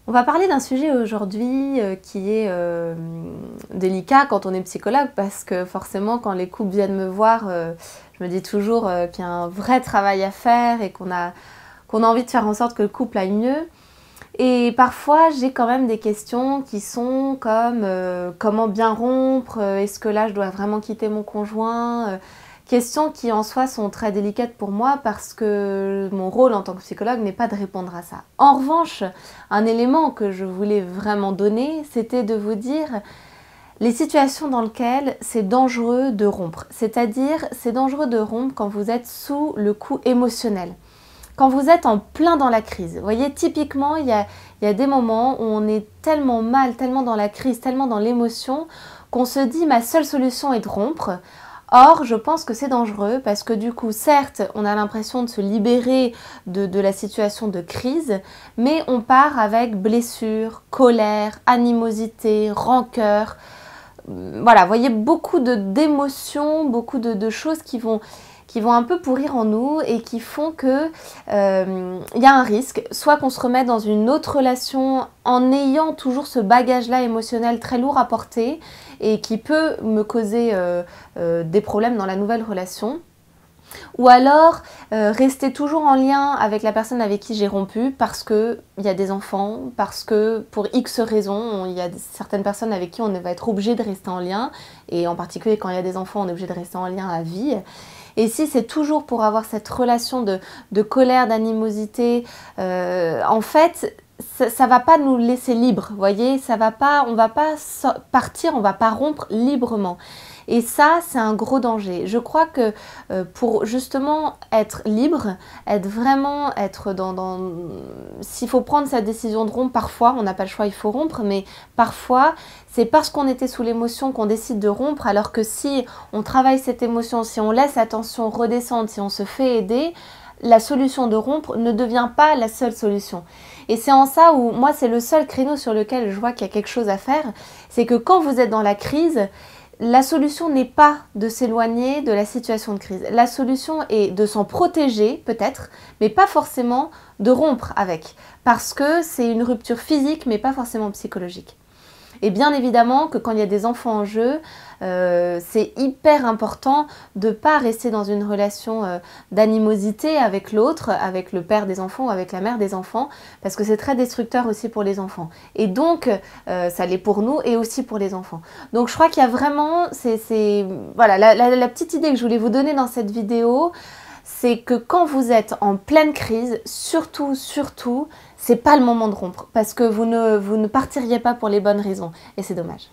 On va parler d'un sujet aujourd'hui qui est délicat quand on est psychologue parce que forcément quand les couples viennent me voir, je me dis toujours qu'il y a un vrai travail à faire et qu'on a envie de faire en sorte que le couple aille mieux. Et parfois j'ai quand même des questions qui sont comme comment bien rompre, est-ce que là je dois vraiment quitter mon conjoint, questions qui en soi sont très délicates pour moi parce que mon rôle en tant que psychologue n'est pas de répondre à ça. En revanche, un élément que je voulais vraiment donner, c'était de vous dire les situations dans lesquelles c'est dangereux de rompre. C'est-à-dire, c'est dangereux de rompre quand vous êtes sous le coup émotionnel. Quand vous êtes en plein dans la crise. Vous voyez, typiquement, il y a des moments où on est tellement mal, tellement dans la crise, tellement dans l'émotion, qu'on se dit ma seule solution est de rompre. Or, je pense que c'est dangereux parce que du coup, certes, on a l'impression de se libérer de la situation de crise, mais on part avec blessure, colère, animosité, rancœur. Voilà, vous voyez, beaucoup d'émotions, beaucoup de choses qui vont un peu pourrir en nous et qui font que y a un risque, soit qu'on se remette dans une autre relation en ayant toujours ce bagage-là émotionnel très lourd à porter et qui peut me causer des problèmes dans la nouvelle relation. Ou alors rester toujours en lien avec la personne avec qui j'ai rompu parce qu'il y a des enfants, parce que pour X raisons, il y a certaines personnes avec qui on va être obligé de rester en lien, et en particulier quand il y a des enfants, on est obligé de rester en lien à vie. Et si c'est toujours pour avoir cette relation de colère, d'animosité, en fait, ça va pas nous laisser libres, vous voyez, ça va pas, on va pas partir, on va pas rompre librement. Et ça, c'est un gros danger. Je crois que pour justement être libre, être s'il faut prendre sa décision de rompre, parfois, on n'a pas le choix, il faut rompre, mais parfois, c'est parce qu'on était sous l'émotion qu'on décide de rompre, alors que si on travaille cette émotion, si on laisse la tension redescendre, si on se fait aider, la solution de rompre ne devient pas la seule solution. Et c'est en ça où, moi, c'est le seul créneau sur lequel je vois qu'il y a quelque chose à faire, c'est que quand vous êtes dans la crise, la solution n'est pas de s'éloigner de la situation de crise. La solution est de s'en protéger, peut-être, mais pas forcément de rompre avec. Parce que c'est une rupture physique, mais pas forcément psychologique. Et bien évidemment que quand il y a des enfants en jeu, c'est hyper important de ne pas rester dans une relation d'animosité avec l'autre, avec le père des enfants ou avec la mère des enfants, parce que c'est très destructeur aussi pour les enfants. Et donc, ça l'est pour nous et aussi pour les enfants. Donc je crois qu'il y a vraiment, voilà, la petite idée que je voulais vous donner dans cette vidéo, c'est que quand vous êtes en pleine crise, surtout, c'est pas le moment de rompre parce que vous ne partiriez pas pour les bonnes raisons et c'est dommage.